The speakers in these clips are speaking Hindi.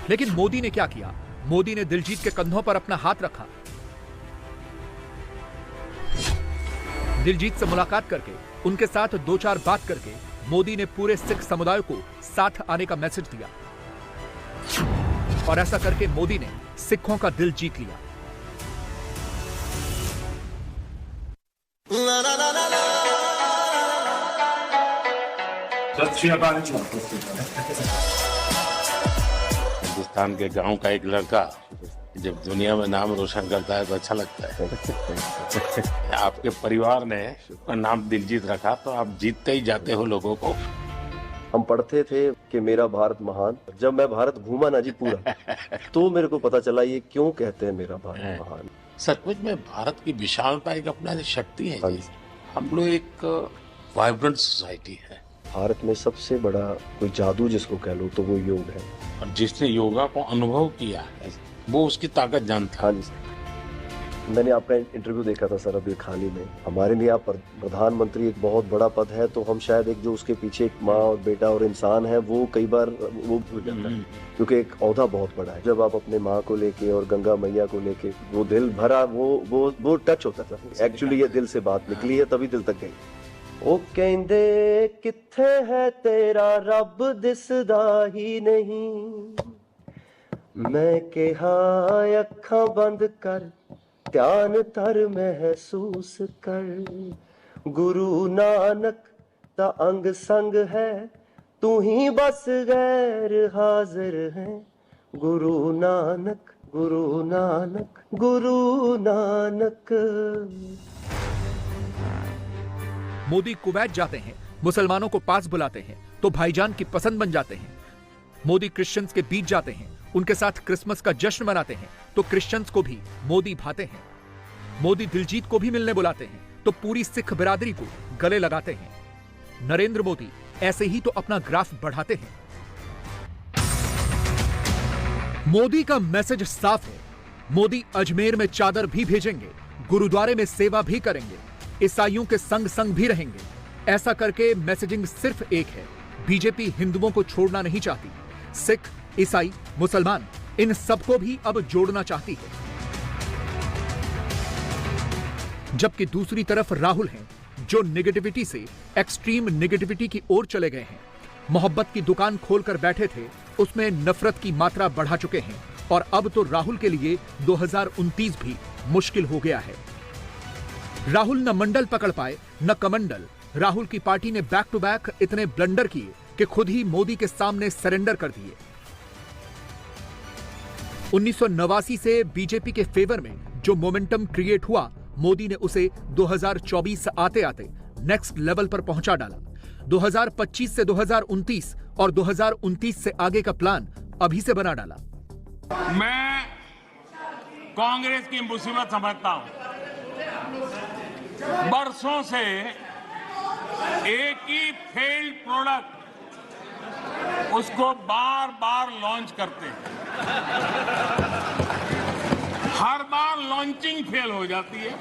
लेकिन मोदी ने क्या किया? मोदी ने दिलजीत के कंधों पर अपना हाथ रखा। दिलजीत से मुलाकात करके, उनके साथ दो चार बात करके मोदी ने पूरे सिख समुदाय को साथ आने का मैसेज दिया। और ऐसा करके मोदी ने सिखों का दिल जीत लिया। हिंदुस्तान के गांव का एक लड़का जब दुनिया में नाम रोशन करता है तो अच्छा लगता है। आपके परिवार ने नाम दिलजीत रखा तो आप जीतते ही जाते हो लोगों को। हम पढ़ते थे कि मेरा भारत महान। जब मैं भारत घूमा ना जी पूरा तो मेरे को पता चला ये क्यों कहते हैं मेरा भारत महान। सचमुच में भारत की विशालता एक अपना शक्ति है जी। हम लोग एक वाइब्रेंट सोसाइटी है। भारत में सबसे बड़ा कोई जादू जिसको कह लो तो वो योग है। और जिसने योगा को अनुभव किया है वो उसकी ताकत जानता है। मैंने आपका इंटरव्यू देखा था सर अभी हाल ही में। हमारे लिए आप प्रधानमंत्री एक बहुत बड़ा पद है, तो हम शायद एक जो उसके पीछे एक माँ और बेटा और इंसान है वो कई बार वो भूल जाता है, क्योंकि एक ओहदा बहुत बड़ा है। जब आप अपने माँ को लेके और गंगा मैया को लेके वो दिल भरा वो टच होता था। एक्चुअली ये दिल से बात निकली है तभी दिल तक गई। ओ कहंदे किथे है तेरा रब दिसदा ही नहीं, मैं कहा अखां बंद कर ध्यान तर महसूस कर, गुरु नानक ता अंग संग है तू ही बस गैर हाजिर है, गुरु नानक गुरु नानक गुरु नानक। मोदी कुवैत जाते हैं, मुसलमानों को पास बुलाते हैं तो भाईजान की पसंद बन जाते हैं। मोदी क्रिश्चियंस के बीच जाते हैं, उनके साथ क्रिसमस का जश्न मनाते हैं तो क्रिश्चियंस को भी मोदी भाते हैं। मोदी दिलजीत को भी मिलने बुलाते हैं तो पूरी सिख बिरादरी को गले लगाते हैं। नरेंद्र मोदी ऐसे ही तो अपना ग्राफ बढ़ाते हैं। मोदी का मैसेज साफ है। मोदी अजमेर में चादर भी भेजेंगे, गुरुद्वारे में सेवा भी करेंगे, ईसाइयों के संग संग भी रहेंगे। ऐसा करके मैसेजिंग सिर्फ एक है, बीजेपी हिंदुओं को छोड़ना नहीं चाहती। सिख, ईसाई, मुसलमान इन सबको भी अब जोड़ना चाहती है। जबकि दूसरी तरफ राहुल हैं, जो नेगेटिविटी से एक्सट्रीम नेगेटिविटी की ओर चले गए हैं। मोहब्बत की दुकान खोलकर बैठे थे, उसमें नफरत की मात्रा बढ़ा चुके हैं और अब तो राहुल के लिए 2029 भी मुश्किल हो गया है। राहुल न मंडल पकड़ पाए न कमंडल। राहुल की पार्टी ने बैक टू बैक इतने ब्लंडर किए कि खुद ही मोदी के सामने सरेंडर कर दिए। 1989 से बीजेपी के फेवर में जो मोमेंटम क्रिएट हुआ, मोदी ने उसे 2024 आते आते नेक्स्ट लेवल पर पहुंचा डाला। 2025 से 2029 और 2029 से आगे का प्लान अभी से बना डाला। मैं कांग्रेस की मुसीबत समझता हूं। बरसों से एक ही फेल्ड प्रोडक्ट उसको बार बार लॉन्च करते हैं, हर बार लॉन्चिंग फेल हो जाती है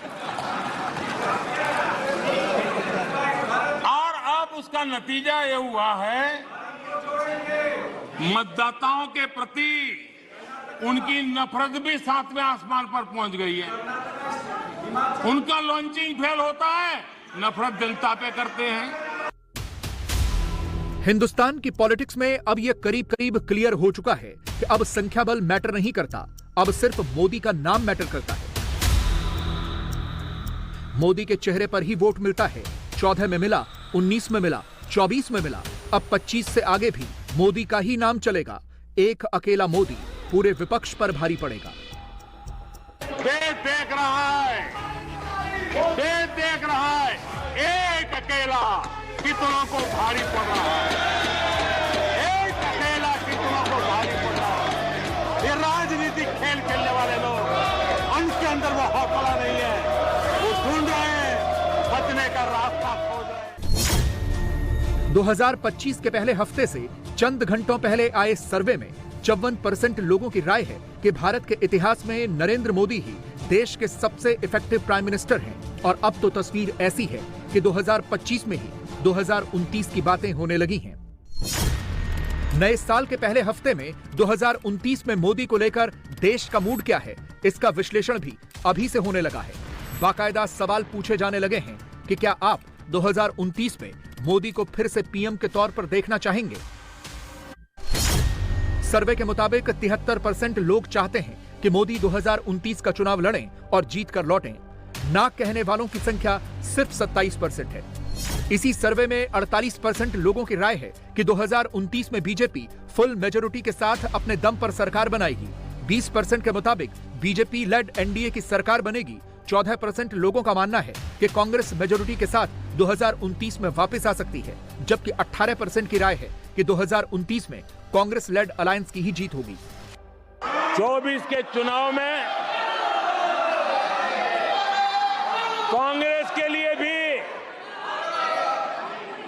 और अब उसका नतीजा ये हुआ है मतदाताओं के प्रति उनकी नफरत भी 7वें आसमान पर पहुंच गई है। उनका लॉन्चिंग फेल होता है, नफरत जनता पे करते हैं। हिंदुस्तान की पॉलिटिक्स में अब यह करीब करीब क्लियर हो चुका है कि अब संख्या बल मैटर नहीं करता, अब सिर्फ मोदी का नाम मैटर करता है। मोदी के चेहरे पर ही वोट मिलता है। 14 में मिला, 19 में मिला, 24 में मिला, अब 25 से आगे भी मोदी का ही नाम चलेगा। एक अकेला मोदी पूरे विपक्ष पर भारी पड़ेगा। देश देख रहा है, देश देख रहा है, एक अकेला कितनों को भारी पड़ रहा है, एक अकेला कितनों को भारी पड़ रहा है। ये राजनीतिक खेल खेलने वाले लोग, उनके अंदर वो हौसला नहीं है, वो ढूंढ रहे हैं, बचने का रास्ता खोज रहे हैं। 2025 के पहले हफ्ते से चंद घंटों पहले आए सर्वे में 54% लोगों की राय है कि भारत के इतिहास में नरेंद्र मोदी ही देश के सबसे इफेक्टिव प्राइम मिनिस्टर हैं। और अब तो तस्वीर ऐसी है कि 2025 में ही 2029 की बातें होने लगी हैं। नए साल के पहले हफ्ते में 2029 में मोदी को लेकर देश का मूड क्या है, इसका विश्लेषण भी अभी से होने लगा है। बाकायदा सवाल पूछे जाने लगे हैं कि क्या आप 2029 में मोदी को फिर से पीएम के तौर पर देखना चाहेंगे। सर्वे के मुताबिक 73% लोग चाहते हैं कि मोदी 2029 का चुनाव लड़ें और जीत कर लौटें। ना कहने वालों की संख्या सिर्फ 27% है। इसी सर्वे में 48% लोगों की राय है कि 2029 में बीजेपी फुल मेजॉरिटी के साथ अपने दम पर सरकार बनाएगी। 20% के मुताबिक बीजेपी लेड एनडीए की सरकार बनेगी। 14% लोगों का मानना है कि कांग्रेस मेजॉरिटी के साथ 2029 में वापस आ सकती है, जबकि 18% की राय है कि 2029 में कांग्रेस लेड अलायंस की ही जीत होगी। 24 के चुनाव में कांग्रेस के लिए भी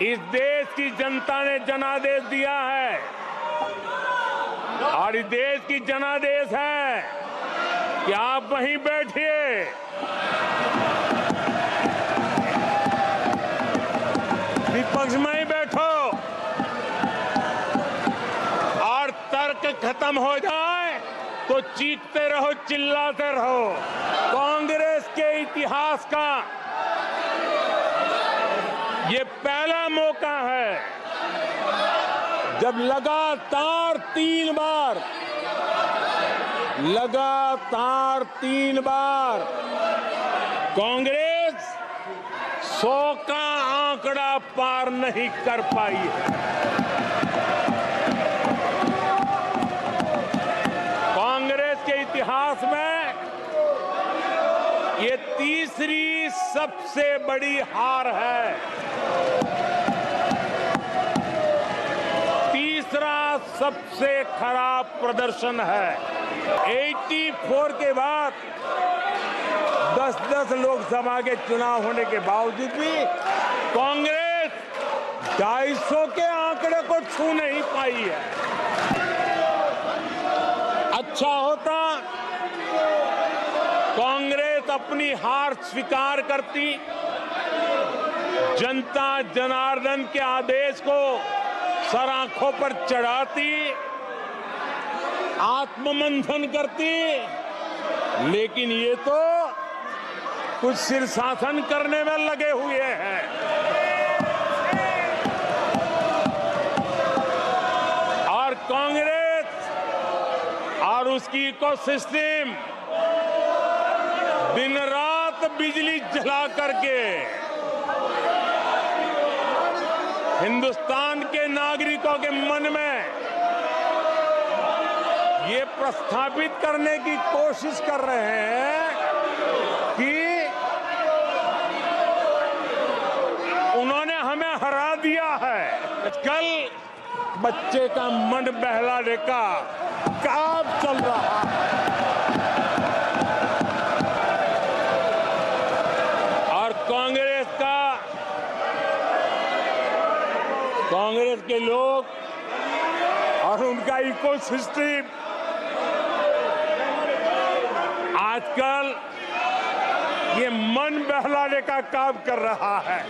इस देश की जनता ने जनादेश दिया है और इस देश की जनादेश है कि आप वहीं बैठिए, विपक्ष में ही बैठो और तर्क खत्म हो जाए तो चीखते रहो, चिल्लाते रहो। कांग्रेस के इतिहास का ये पहला मौका है जब लगातार तीन बार कांग्रेस 100 का आंकड़ा पार नहीं कर पाई है। कांग्रेस के इतिहास में ये तीसरी सबसे बड़ी हार है। तीसरा सबसे खराब प्रदर्शन है। 84 के बाद 10-10 लोकसभा के चुनाव होने के बावजूद भी कांग्रेस 250 के आंकड़े को छू नहीं पाई है। अच्छा होता कांग्रेस अपनी हार स्वीकार करती, जनता जनार्दन के आदेश को सर आंखों पर चढ़ाती, आत्ममंथन करती, लेकिन ये तो कुछ शीर्षासन करने में लगे हुए हैं। और कांग्रेस और उसकी इकोसिस्टम दिन रात बिजली जला करके हिंदुस्तान के नागरिकों के मन में ये प्रस्थापित करने की कोशिश कर रहे हैं कि उन्होंने हमें हरा दिया है। कल बच्चे का मन बहलाने का काम चल रहा है और कांग्रेस के लोग और उनका इकोसिस्टम आजकल ये मन बहलाने का काम कर रहा है।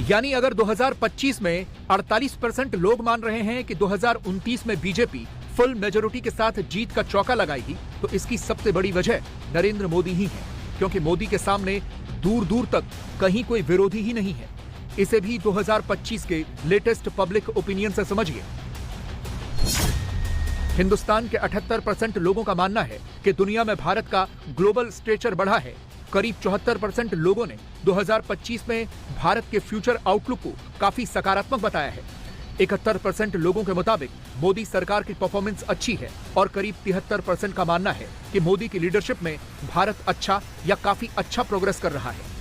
यानी अगर 2025 में 48% लोग मान रहे हैं कि 2029 में बीजेपी फुल मेजॉरिटी के साथ जीत का चौका लगाएगी, तो इसकी सबसे बड़ी वजह नरेंद्र मोदी ही है, क्योंकि मोदी के सामने दूर दूर तक कहीं कोई विरोधी ही नहीं है। इसे भी 2025 के लेटेस्ट पब्लिक ओपिनियन से समझिए। हिंदुस्तान के 78% लोगों का मानना है कि दुनिया में भारत का ग्लोबल स्टेचर बढ़ा है। करीब 74% लोगों ने 2025 में भारत के फ्यूचर आउटलुक को काफी सकारात्मक बताया है। 71% लोगों के मुताबिक मोदी सरकार की परफॉर्मेंस अच्छी है और करीब 73% का मानना है कि मोदी की लीडरशिप में भारत अच्छा या काफी अच्छा प्रोग्रेस कर रहा है।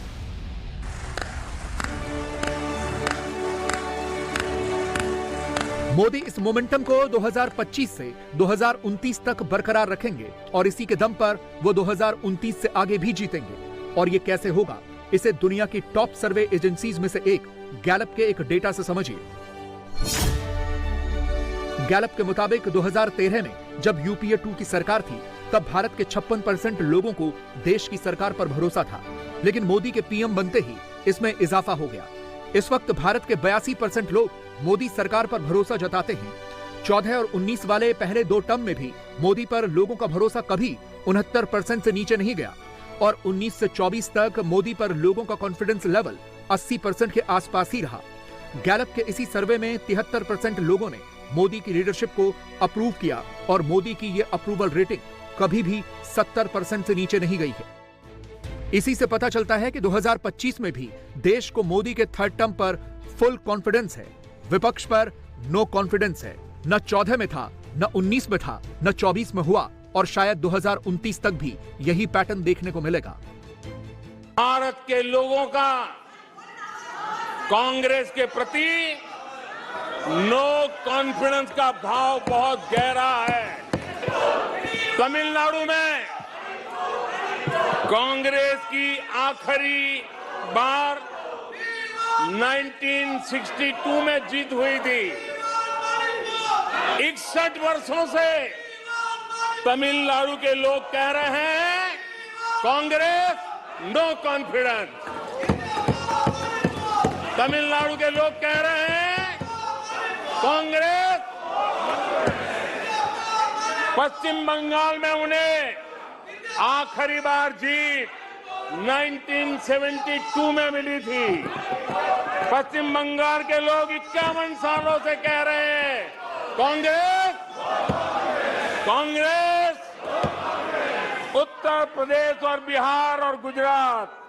मोदी इस मोमेंटम को 2025 से 2029 तक बरकरार रखेंगे और इसी के दम पर वो 2029 से आगे भी जीतेंगे। और ये कैसे होगा, इसे दुनिया की टॉप सर्वे एजेंसीज में से एक गैलप के एक डेटा से समझिए। गैलप के मुताबिक 2013 में जब यूपीए 2 की सरकार थी, तब भारत के 56% लोगों को देश की सरकार पर भरोसा था, लेकिन मोदी के पीएम बनते ही इसमें इजाफा हो गया। इस वक्त भारत के 82% लोग मोदी सरकार पर भरोसा जताते हैं। 14 और 19 वाले पहले 2 टर्म में भी मोदी पर लोगों का भरोसा कभी 69% से नीचे नहीं गया और 19 से 24 तक मोदी पर लोगों का कॉन्फिडेंस लेवल 80% के आसपास ही रहा। गैलप के इसी सर्वे में 73% लोगों ने मोदी की लीडरशिप को अप्रूव किया और मोदी की ये अप्रूवल रेटिंग कभी भी 70% से नीचे नहीं गई है। इसी से पता चलता है कि 2025 में भी देश को मोदी के थर्ड टर्म पर फुल कॉन्फिडेंस है, विपक्ष पर नो कॉन्फिडेंस है। न 14 में था, न 19 में था, न 24 में हुआ और शायद 2029 तक भी यही पैटर्न देखने को मिलेगा। भारत के लोगों का कांग्रेस के प्रति नो कॉन्फिडेंस का भाव बहुत गहरा है। तमिलनाडु में कांग्रेस की आखिरी बार 1962 में जीत हुई थी। 61 वर्षों से तमिलनाडु के लोग कह रहे हैं कांग्रेस नो कॉन्फिडेंस। तमिलनाडु के लोग कह रहे हैं कांग्रेस। पश्चिम बंगाल में उन्हें आखिरी बार जीत 1972 में मिली थी। पश्चिम बंगाल के लोग 51 सालों से कह रहे हैं कांग्रेस कांग्रेस। उत्तर प्रदेश और बिहार और गुजरात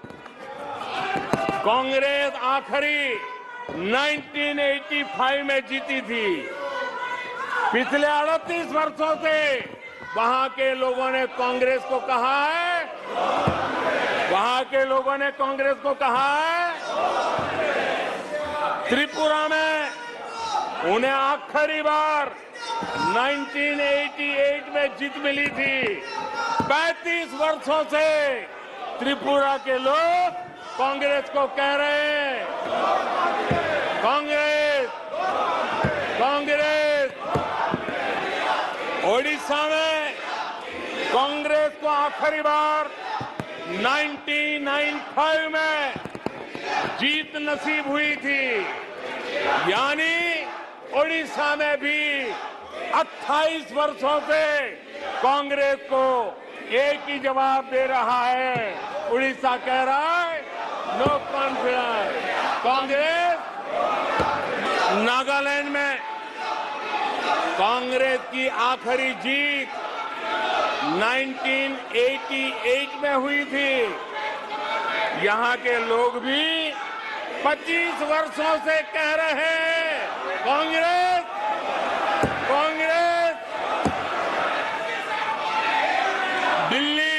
कांग्रेस आखिरी 1985 में जीती थी। पिछले 38 वर्षों से वहां के लोगों ने कांग्रेस को कहा है, वहां के लोगों ने कांग्रेस को कहा है। त्रिपुरा में उन्हें आखिरी बार 1988 में जीत मिली थी। 35 वर्षों से त्रिपुरा के लोग कांग्रेस को कह रहे हैं कांग्रेस कांग्रेस। ओडिशा में कांग्रेस को आखिरी बार 1995 में जीत नसीब हुई थी। यानी ओडिशा में भी 28 वर्षों से कांग्रेस को एक ही जवाब दे रहा है। उड़ीसा कह रहा है नो कॉन्फिडेंस कांग्रेस। नागालैंड में कांग्रेस की आखिरी जीत 1988 में हुई थी। यहां के लोग भी 25 वर्षों से कह रहे हैं कांग्रेस कांग्रेस। दिल्ली,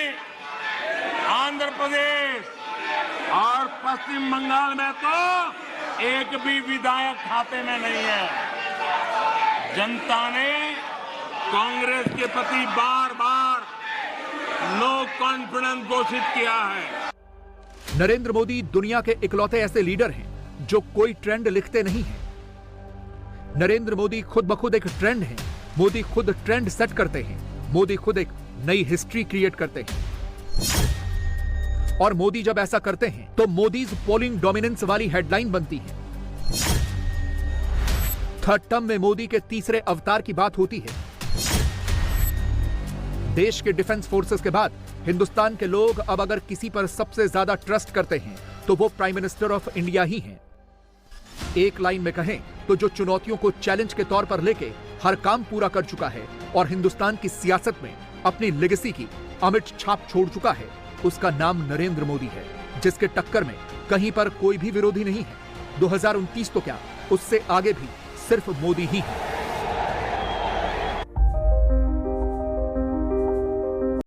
आंध्र प्रदेश और पश्चिम बंगाल में तो एक भी विधायक खाते में नहीं है। जनता ने कांग्रेस के प्रति बार बार नो कॉन्फिडेंस घोषित किया है। नरेंद्र मोदी दुनिया के इकलौते ऐसे लीडर हैं जो कोई ट्रेंड लिखते नहीं हैं। नरेंद्र मोदी खुद ब खुद एक ट्रेंड है। मोदी खुद ट्रेंड सेट करते हैं। मोदी खुद एक नई हिस्ट्री क्रिएट करते हैं। और मोदी जब ऐसा करते हैं तो मोदीज पोलिंग डोमिनेंस वाली हेडलाइन बनती है। थर्ड टर्म में मोदी के तीसरे अवतार की बात होती है। देश के डिफेंस फोर्सेस के बाद हिंदुस्तान के लोग अब अगर किसी पर सबसे ज्यादा ट्रस्ट करते हैं तो वो प्राइम मिनिस्टर ऑफ इंडिया ही हैं। एक लाइन में कहें तो जो चुनौतियों को चैलेंज के तौर पर लेके हर काम पूरा कर चुका है और हिंदुस्तान की सियासत में अपनी लेगेसी की अमिट छाप छोड़ चुका है, उसका नाम नरेंद्र मोदी है, जिसके टक्कर में कहीं पर कोई भी विरोधी नहीं है। 2029 तो क्या, उससे आगे भी सिर्फ मोदी ही है।